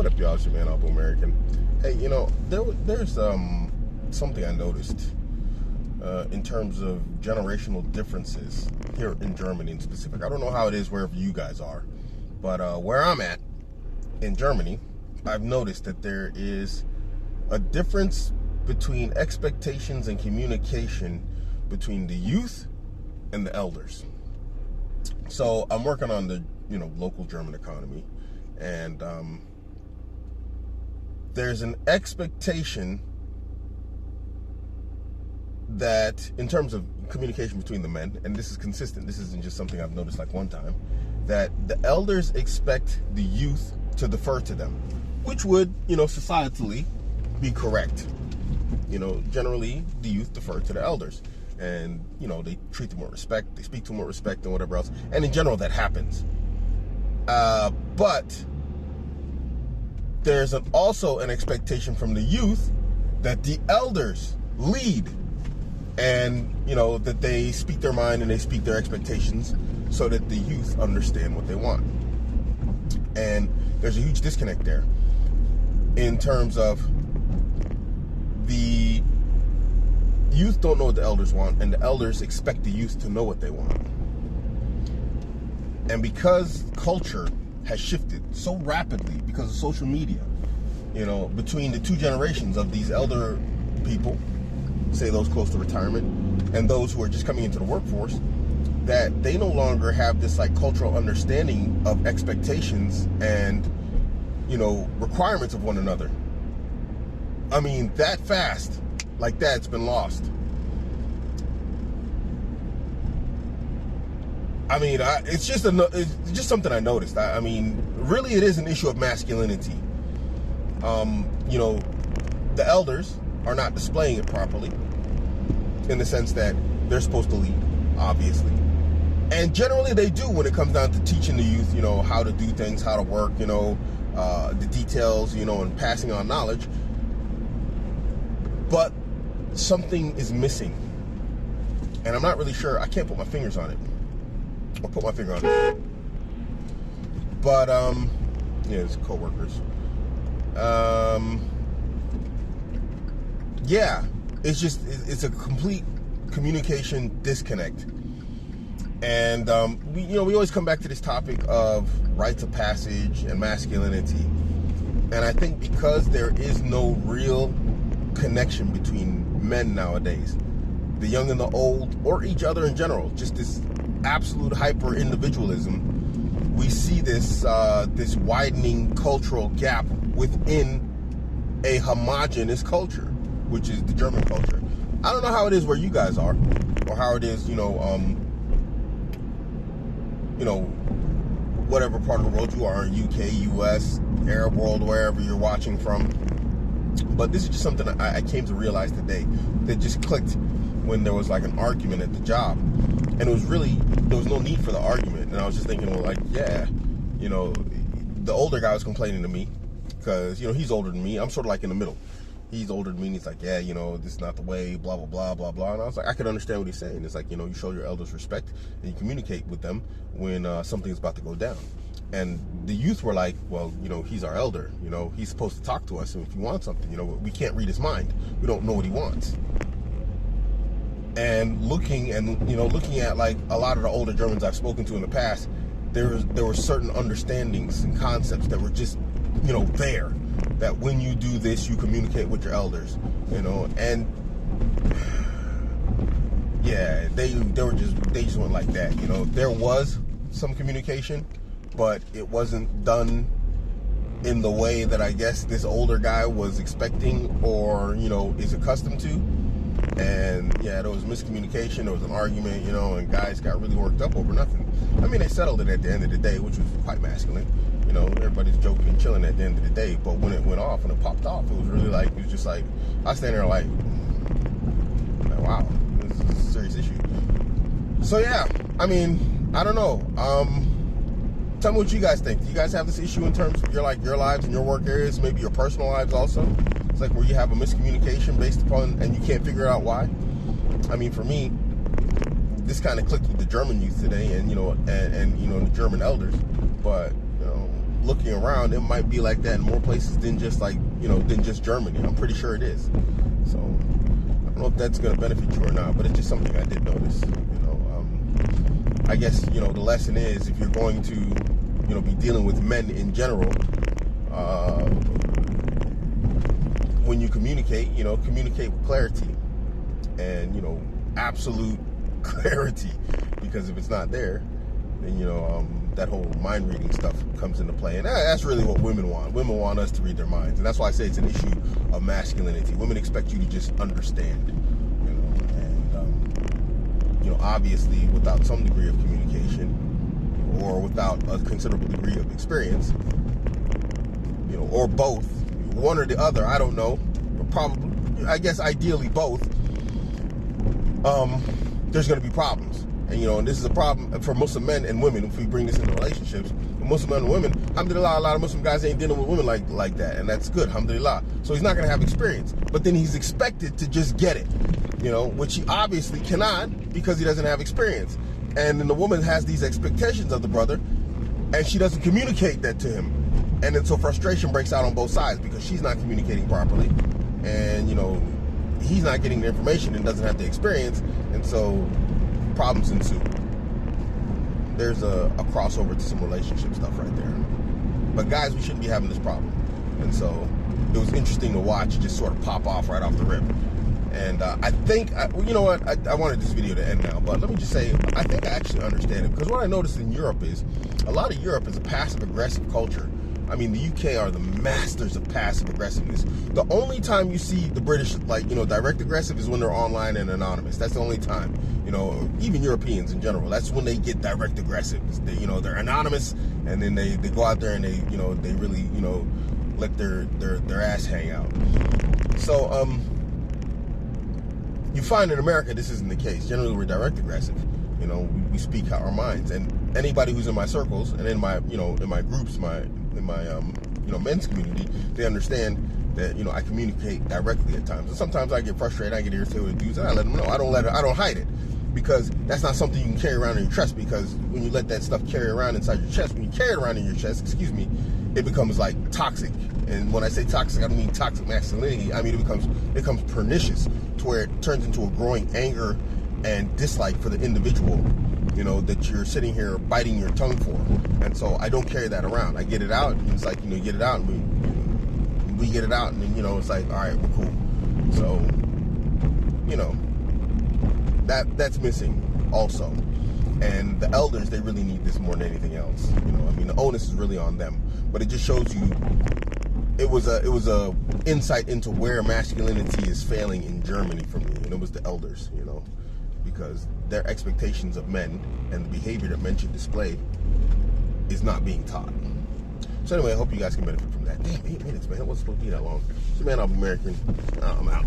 What up, y'all? It's your man, Abuamerican. Hey, there's something I noticed in terms of generational differences here in Germany in specific. I don't know how it is wherever you guys are, but where I'm at in Germany, I've noticed that there is a difference between expectations and communication between the youth and the elders. So I'm working on the local German economy, and there's an expectation that in terms of communication between the men, and this is consistent, this isn't just something I've noticed like one time, that the elders expect the youth to defer to them, which would, societally be correct. Generally the youth defer to the elders, and they treat them with respect, they speak to them with respect and whatever else, and in general that happens. But there's also an expectation from the youth that the elders lead, and that they speak their mind and they speak their expectations so that the youth understand what they want. And there's a huge disconnect there in terms of the youth don't know what the elders want, and the elders expect the youth to know what they want. And because culture has shifted so rapidly because of social media, between the two generations of these elder people, say those close to retirement, and those who are just coming into the workforce, that they no longer have this cultural understanding of expectations and requirements of one another. I mean, that fast, like that, it's been lost. I mean, it's just something I noticed. I mean, really, it is an issue of masculinity. The elders are not displaying it properly, in the sense that they're supposed to lead, obviously. And generally they do when it comes down to teaching the youth, how to do things, how to work, the details, and passing on knowledge. But something is missing. And I'm not really sure. I can't put my fingers on it. Or put my finger on it. But, it's co-workers. Yeah, it's a complete communication disconnect. And we always come back to this topic of rites of passage and masculinity. And I think because there is no real connection between men nowadays, the young and the old, or each other in general, just this absolute hyper individualism, we see this this widening cultural gap within a homogenous culture, which is the German culture. I don't know how it is where you guys are, or how it is, whatever part of the world you are, UK, US, Arab world, wherever you're watching from. But this is just something I came to realize today that just clicked when there was an argument at the job. And it was really, there was no need for the argument. And I was just thinking, the older guy was complaining to me because, he's older than me. I'm sort of in the middle. He's older than me, and he's like, yeah, this is not the way, blah, blah, blah, blah, blah. And I was like, I could understand what he's saying. It's you show your elders respect, and you communicate with them when something's about to go down. And the youth were like, well, he's our elder. He's supposed to talk to us, and if he wants something, we can't read his mind. We don't know what he wants. And looking at a lot of the older Germans I've spoken to in the past, there were certain understandings and concepts that were just, there. That when you do this, you communicate with your elders, and yeah, they just went like that, There was some communication, but it wasn't done in the way that I guess this older guy was expecting or, is accustomed to. And yeah, there was miscommunication, there was an argument, and guys got really worked up over nothing. I mean, they settled it at the end of the day, which was quite masculine. Everybody's joking and chilling at the end of the day. But when it went off, when it popped off, it was really I was standing there wow, this is a serious issue. So yeah, I mean, I don't know. Tell me what you guys think. Do you guys have this issue in terms of your lives and your work areas, maybe your personal lives also? It's where you have a miscommunication based upon, and you can't figure out why. I mean, for me, this kind of clicked with the German youth today, and the German elders. But looking around, it might be like that in more places than just than just Germany. I'm pretty sure it is. So I don't know if that's going to benefit you or not, but it's just something I did notice. I guess the lesson is, if you're going to be dealing with men in general, when you communicate, communicate with clarity and absolute clarity, because if it's not there, then that whole mind reading stuff comes into play, and that's really what women want. Women want us to read their minds, and that's why I say it's an issue of masculinity. Women expect you to just understand, and obviously without some degree of communication, or without a considerable degree of experience, or both, one or the other, I don't know, probably, I guess ideally both, there's going to be problems. And this is a problem for Muslim men and women. If we bring this into relationships, Muslim men and women, alhamdulillah, a lot of Muslim guys ain't dealing with women like that, and that's good, alhamdulillah. So he's not going to have experience, but then he's expected to just get it, which he obviously cannot, because he doesn't have experience. And then the woman has these expectations of the brother, and she doesn't communicate that to him. And then so frustration breaks out on both sides, because she's not communicating properly, and he's not getting the information and doesn't have the experience, and so problems ensue. There's a crossover to some relationship stuff right there. But guys, we shouldn't be having this problem. And so it was interesting to watch just sort of pop off right off the rip. And I think, you know what, I wanted this video to end now, but let me just say, I think I actually understand it. Because what I noticed in Europe is, a lot of Europe is a passive-aggressive culture. I mean, the UK are the masters of passive aggressiveness. The only time you see the British, direct aggressive is when they're online and anonymous. That's the only time. Even Europeans in general, that's when they get direct aggressive. They're anonymous, and then they go out there and they really, let their ass hang out. So, you find in America this isn't the case. Generally, we're direct aggressive. We speak out our minds, and anybody who's in my circles and in my groups, in my men's community, they understand that I communicate directly at times. And sometimes I get frustrated, I get irritated with dudes, and I let them know. I don't hide it, because that's not something you can carry around in your chest. Because when you let that stuff carry around inside your chest, when you carry it around in your chest, it becomes like toxic. And when I say toxic, I don't mean toxic masculinity. I mean it becomes pernicious, to where it turns into a growing anger and dislike for the individual, that you're sitting here biting your tongue for. And so I don't carry that around. I get it out, and it's like, you get it out, and we get it out, and then, it's like, all right, we're cool. So, that's missing also. And the elders, they really need this more than anything else. The onus is really on them. But it just shows you, it was a insight into where masculinity is failing in Germany for me, and it was the elders, because their expectations of men and the behavior that men should display is not being taught. So anyway, I hope you guys can benefit from that. Damn, 8 minutes, man. It wasn't supposed to be that long. It's your man, Abuamerican. I'm out.